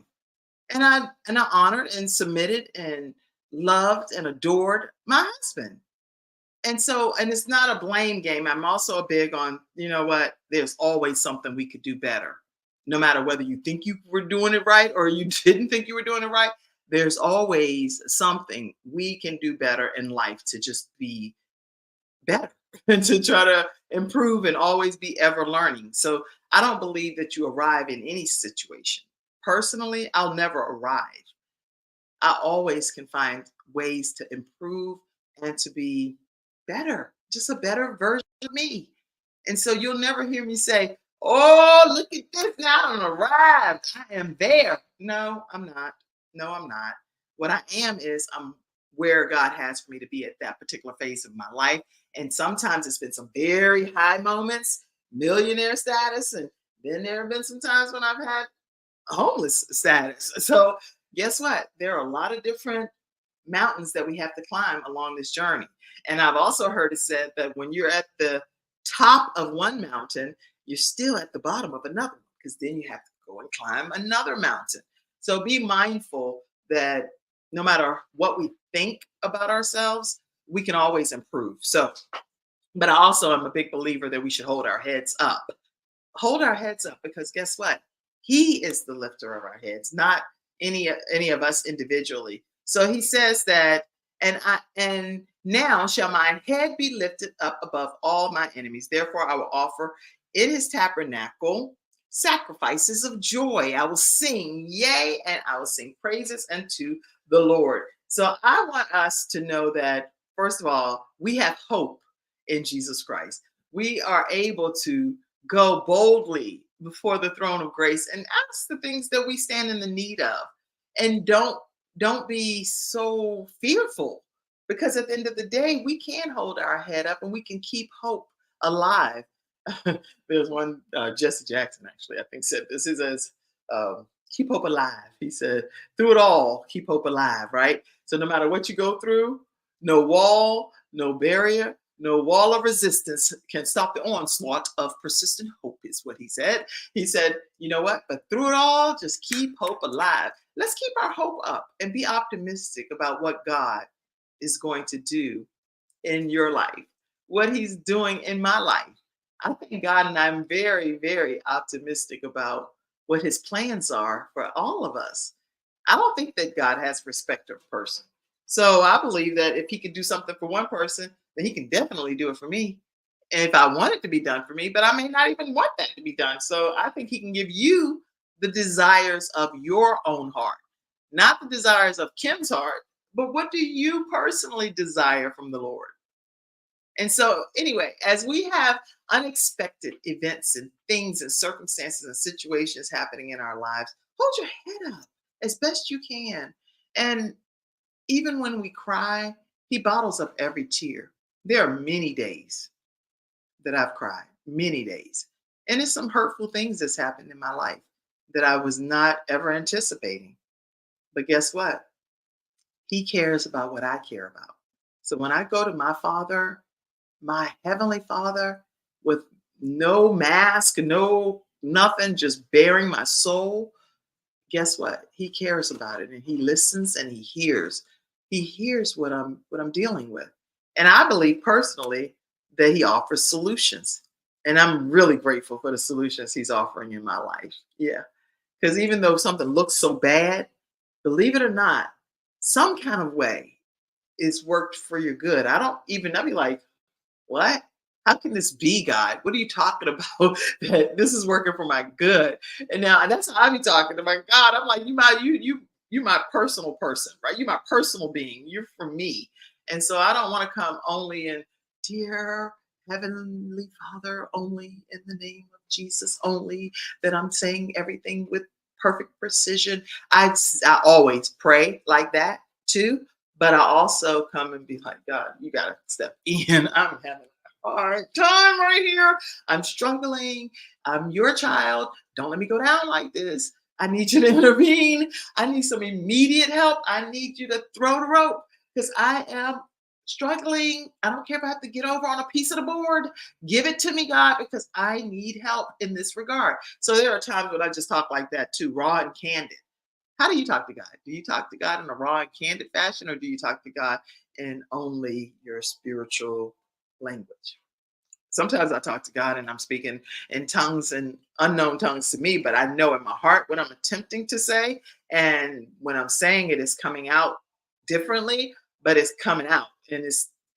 And I honored and submitted and loved and adored my husband. And so, and it's not a blame game. I'm also big on, you know what, there's always something we could do better. No matter whether you think you were doing it right or you didn't think you were doing it right, there's always something we can do better in life to just be better and to try to improve and always be ever learning. So I don't believe that you arrive in any situation. Personally, I'll never arrive. I always can find ways to improve and to be better, just a better version of me. And so you'll never hear me say, oh, look at this now, I'm arrived. I am there. No, I'm not. No, I'm not. What I am is I'm where God has for me to be at that particular phase of my life. And sometimes it's been some very high moments, millionaire status. And then there have been some times when I've had homeless status. So guess what? There are a lot of different mountains that we have to climb along this journey. And I've also heard it said that when you're at the top of one mountain, you're still at the bottom of another one because then you have to go and climb another mountain. So be mindful that no matter what we think about ourselves, we can always improve. So, but I also am a big believer that we should hold our heads up. Hold our heads up, because guess what? He is the lifter of our heads, not any of us individually. So he says that, and now shall my head be lifted up above all my enemies. Therefore, I will offer in his tabernacle sacrifices of joy. I will sing, yea, and I will sing praises unto the Lord. So I want us to know that, first of all, we have hope in Jesus Christ. We are able to go boldly before the throne of grace and ask the things that we stand in the need of. And don't be so fearful, because at the end of the day, we can hold our head up and we can keep hope alive. There's one, Jesse Jackson actually, I think, said this is as keep hope alive. He said, through it all, keep hope alive, right? So no matter what you go through, no wall, no barrier, no wall of resistance can stop the onslaught of persistent hope, is what he said. He said, you know what? But through it all, just keep hope alive. Let's keep our hope up and be optimistic about what God is going to do in your life, what he's doing in my life. I thank God, and I'm very, very optimistic about what his plans are for all of us. I don't think that God has respect of person. So I believe that if he could do something for one person, then he can definitely do it for me. And if I want it to be done for me, but I may not even want that to be done. So I think he can give you the desires of your own heart, not the desires of Kim's heart, but what do you personally desire from the Lord? And so, anyway, as we have unexpected events and things and circumstances and situations happening in our lives, hold your head up as best you can. And even when we cry, he bottles up every tear. There are many days that I've cried, many days. And it's some hurtful things that's happened in my life that I was not ever anticipating. But guess what? He cares about what I care about. So when I go to my Father, my Heavenly Father, with no mask, no nothing, just bearing my soul, guess what? He cares about it, and he listens and he hears. He hears what I'm dealing with. And I believe personally that he offers solutions. And I'm really grateful for the solutions he's offering in my life. Yeah. Because even though something looks so bad, believe it or not, some kind of way it's worked for your good. I'll be like, what? How can this be, God? What are you talking about? That this is working for my good. And now that's how I be talking to my God. I'm like, you my personal person, right? You my personal being. You're for me. And so I don't want to come only in, dear Heavenly Father, only in the name of Jesus, only that I'm saying everything with perfect precision. I always pray like that too. But I also come and be like, God, you got to step in. I'm having a hard time right here. I'm struggling. I'm your child. Don't let me go down like this. I need you to intervene. I need some immediate help. I need you to throw the rope, because I am struggling. I don't care if I have to get over on a piece of the board. Give it to me, God, because I need help in this regard. So there are times when I just talk like that too, raw and candid. How do you talk to God? Do you talk to God in a raw and candid fashion, or do you talk to God in only your spiritual language? Sometimes I talk to God and I'm speaking in tongues and unknown tongues to me, but I know in my heart what I'm attempting to say. And when I'm saying it, it's coming out differently, but it's coming out.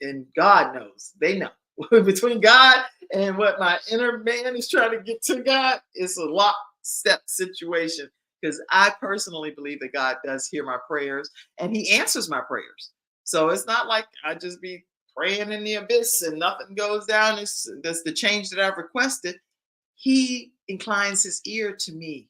And God knows, they know. Between God and what my inner man is trying to get to God, it's a lockstep situation, because I personally believe that God does hear my prayers and he answers my prayers. So it's not like I just be praying in the abyss and nothing goes down. That's the change that I've requested. He inclines his ear to me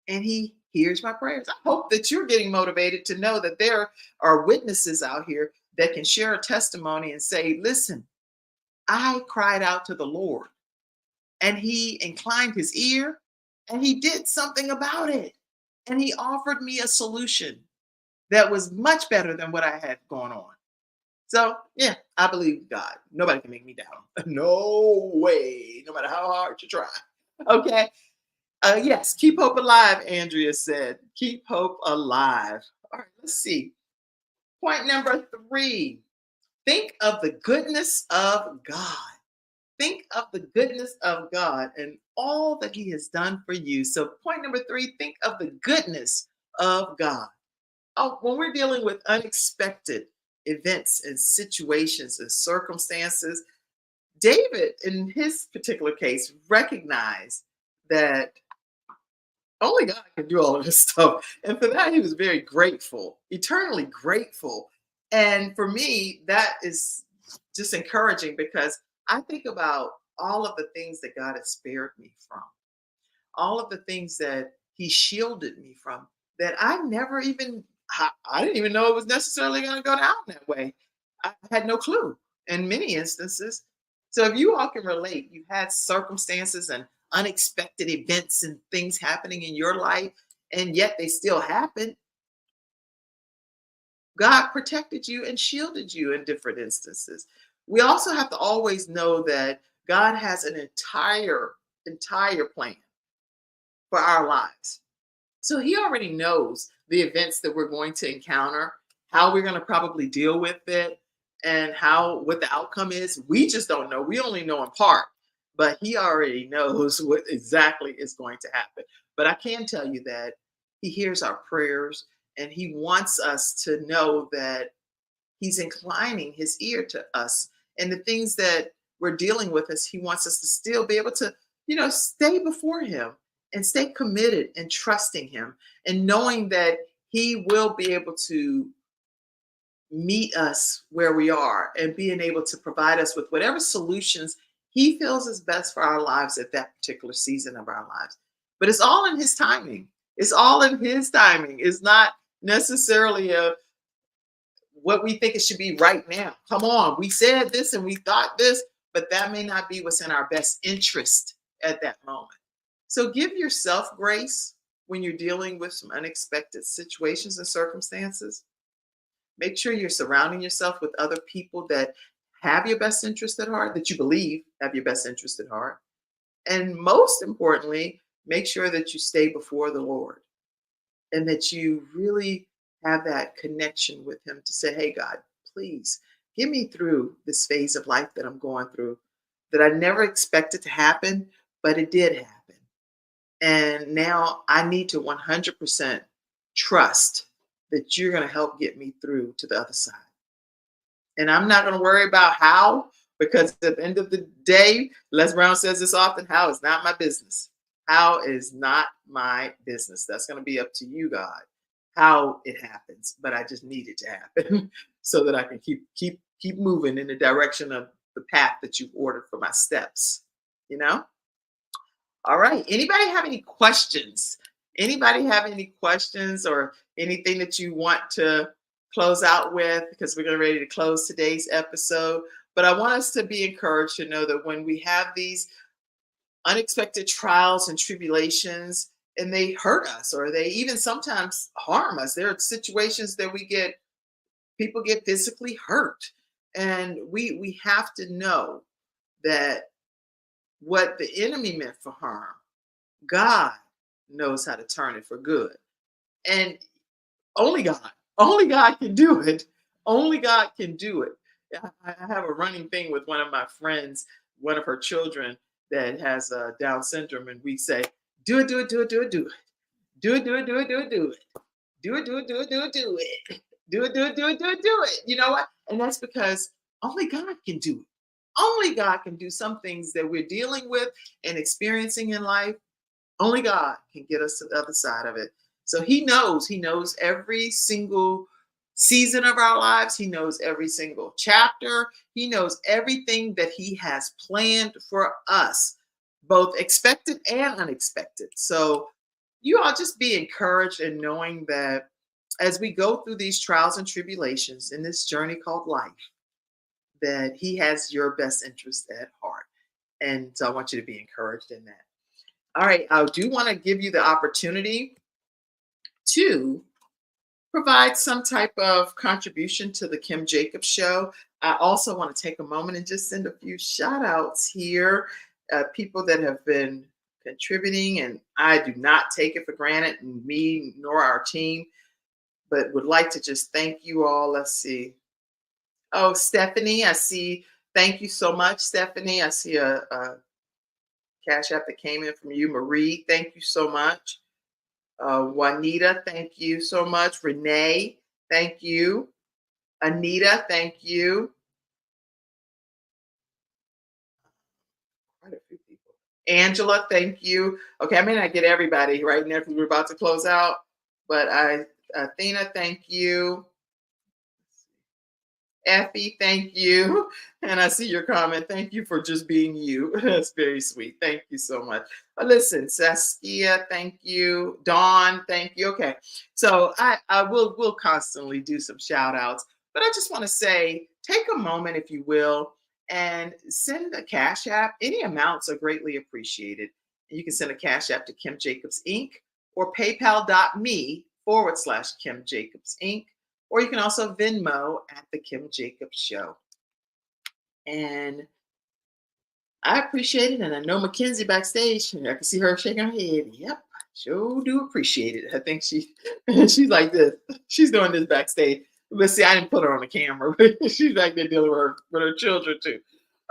and he hears my prayers. I hope that you're getting motivated to know that there are witnesses out here that can share a testimony and say, listen, I cried out to the Lord and he inclined his ear and he did something about it. And he offered me a solution that was much better than what I had going on. So, yeah, I believe God. Nobody can make me doubt him. No way, no matter how hard you try. Okay. Yes, keep hope alive, Andrea said. Keep hope alive. All right, let's see. Point number three, think of the goodness of God. Think of the goodness of God and all that He has done for you. So, point number three, think of the goodness of God. Oh, when we're dealing with unexpected events and situations and circumstances, David, in his particular case, recognized that only God can do all of this stuff. And for that, he was very grateful, eternally grateful. And for me, that is just encouraging because I think about all of the things that God has spared me from, all of the things that He shielded me from that I never even, I didn't even know it was necessarily going to go down that way. I had no clue in many instances. So if you all can relate, you had circumstances and unexpected events and things happening in your life, and yet they still happen. God protected you and shielded you in different instances. We also have to always know that God has an entire plan for our lives. So He already knows the events that we're going to encounter, how we're going to probably deal with it, and how what the outcome is. We just don't know. We only know in part, but He already knows what exactly is going to happen. But I can tell you that He hears our prayers and He wants us to know that He's inclining His ear to us. And the things that we're dealing with us, He wants us to still be able to, stay before Him and stay committed and trusting Him and knowing that He will be able to meet us where we are and being able to provide us with whatever solutions He feels is best for our lives at that particular season of our lives. But it's all in His timing. It's all in His timing. It's not necessarily what we think it should be right now. Come on, we said this and we thought this, but that may not be what's in our best interest at that moment. So give yourself grace when you're dealing with some unexpected situations and circumstances. Make sure you're surrounding yourself with other people that have your best interest at heart, that you believe have your best interest at heart. And most importantly, make sure that you stay before the Lord and that you really have that connection with Him to say, hey, God, please get me through this phase of life that I'm going through that I never expected to happen, but it did happen. And now I need to 100% trust that you're going to help get me through to the other side. And I'm not going to worry about how, because at the end of the day, Les Brown says this often, how is not my business. How is not my business. That's going to be up to you, God, how it happens. But I just need it to happen so that I can keep moving in the direction of the path that you've ordered for my steps. You know? All right. Anybody have any questions? Anybody have any questions or anything that you want to close out with? Because we're getting ready to close today's episode. But I want us to be encouraged to know that when we have these unexpected trials and tribulations, and they hurt us or they even sometimes harm us, there are situations that people get physically hurt. And we have to know that what the enemy meant for harm, God knows how to turn it for good. And only God can do it. Only God can do it. I have a running thing with one of my friends, one of her children that has Down syndrome, and we say, do it, do it, do it, do it, do it. Do it, do it, do it, do it, do it. Do it, do it, do it, do it, do it. Do it, do it, do it, do it, do it. You know what? And that's because only God can do it. Only God can do some things that we're dealing with and experiencing in life. Only God can get us to the other side of it. So He knows every single season of our lives. He knows every single chapter. He knows everything that He has planned for us, both expected and unexpected. So you all just be encouraged in knowing that as we go through these trials and tribulations in this journey called life, that He has your best interest at heart. And so I want you to be encouraged in that. All right, I do want to give you the opportunity to provide some type of contribution to the Kim Jacobs Show. I also want to take a moment and just send a few shout outs here, people that have been contributing, and I do not take it for granted, me nor our team. but would like to just thank you all. Let's see. Oh, Stephanie, I see. Thank you so much, Stephanie. I see a cash app that came in from you. Marie, thank you so much. Juanita, thank you so much. Renee, thank you. Anita, thank you. Quite a few people. Angela, thank you. Okay, I may not get everybody right now because we're about to close out, but Athena, thank you. Effie, thank you. And I see your comment. Thank you for just being you. That's very sweet. Thank you so much. But listen, Saskia, thank you. Dawn, thank you. Okay. So I will constantly do some shout outs, but I just want to say take a moment, if you will, and send a cash app. Any amounts are greatly appreciated. You can send a cash app to Kim Jacobs Inc. or paypal.me/Kim Jacobs Inc. Or you can also Venmo at the Kim Jacobs Show. And I appreciate it. And I know Mackenzie backstage. I can see her shaking her head. Yep, sure do appreciate it. I think she's like this. She's doing this backstage. But see, I didn't put her on the camera. She's back there dealing with her children too.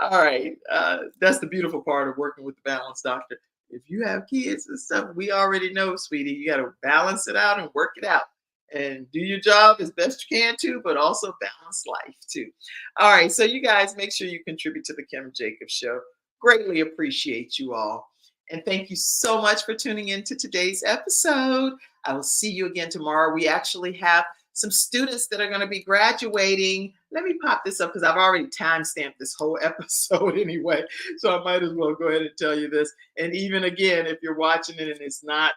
All right. That's the beautiful part of working with the Balance Doctor. If you have kids and stuff, we already know, sweetie, you got to balance it out and work it out. And do your job as best you can too, but also balance life too. All right, so you guys make sure you contribute to the Kim Jacobs Show. Greatly appreciate you all. And thank you so much for tuning in to today's episode. I will see you again tomorrow. We actually have some students that are going to be graduating. Let me pop this up because I've already time-stamped this whole episode anyway. So I might as well go ahead and tell you this. And even again, if you're watching it and it's not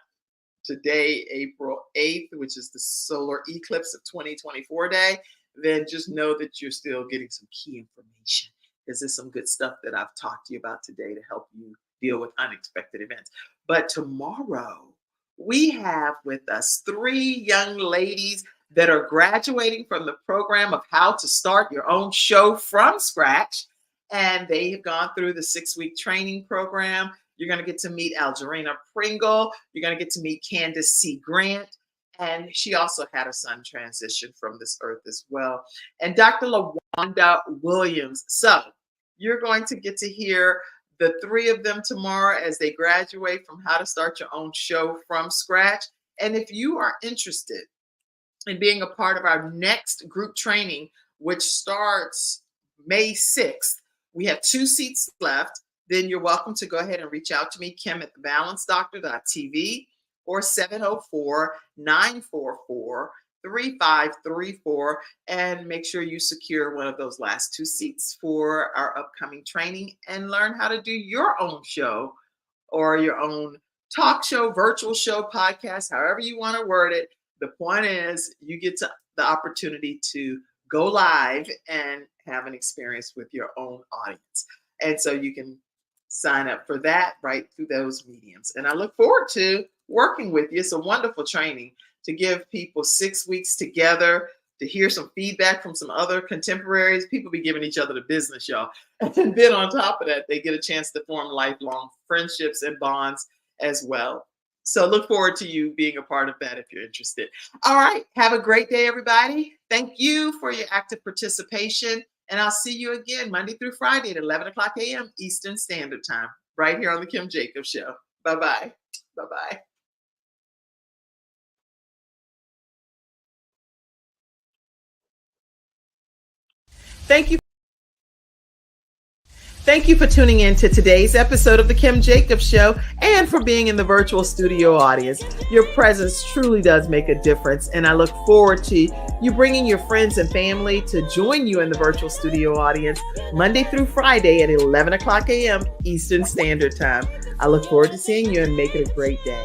today, April 8th, which is the solar eclipse of 2024 day, then just know that you're still getting some key information because there's some good stuff that I've talked to you about today to help you deal with unexpected events. But tomorrow, we have with us 3 young ladies that are graduating from the program of how to start your own show from scratch. And they have gone through the 6-week training program. You're going to get to meet Algerina Pringle. You're going to get to meet Candace C. Grant. And she also had a son transition from this earth as well. And Dr. LaWanda Williams. So you're going to get to hear the 3 of them tomorrow as they graduate from how to start your own show from scratch. And if you are interested in being a part of our next group training, which starts May 6th, we have 2 seats left. Then you're welcome to go ahead and reach out to me, Kim at thebalancedoctor.tv or 704-944-3534, and make sure you secure one of those last 2 seats for our upcoming training and learn how to do your own show or your own talk show, virtual show, podcast, however you want to word it. The point is you get to the opportunity to go live and have an experience with your own audience. And so you can sign up for that right through those mediums. And I look forward to working with you. It's a wonderful training to give people 6 weeks together to hear some feedback from some other contemporaries. People be giving each other the business, y'all. And then on top of that, they get a chance to form lifelong friendships and bonds as well. So look forward to you being a part of that if you're interested. All right. Have a great day, everybody. Thank you for your active participation. And I'll see you again Monday through Friday at 11 o'clock a.m. Eastern Standard Time, right here on the Kim Jacobs Show. Bye-bye. Bye-bye. Thank you. Thank you for tuning in to today's episode of The Kim Jacobs Show and for being in the virtual studio audience. Your presence truly does make a difference, and I look forward to you bringing your friends and family to join you in the virtual studio audience Monday through Friday at 11 o'clock a.m. Eastern Standard Time. I look forward to seeing you and make it a great day.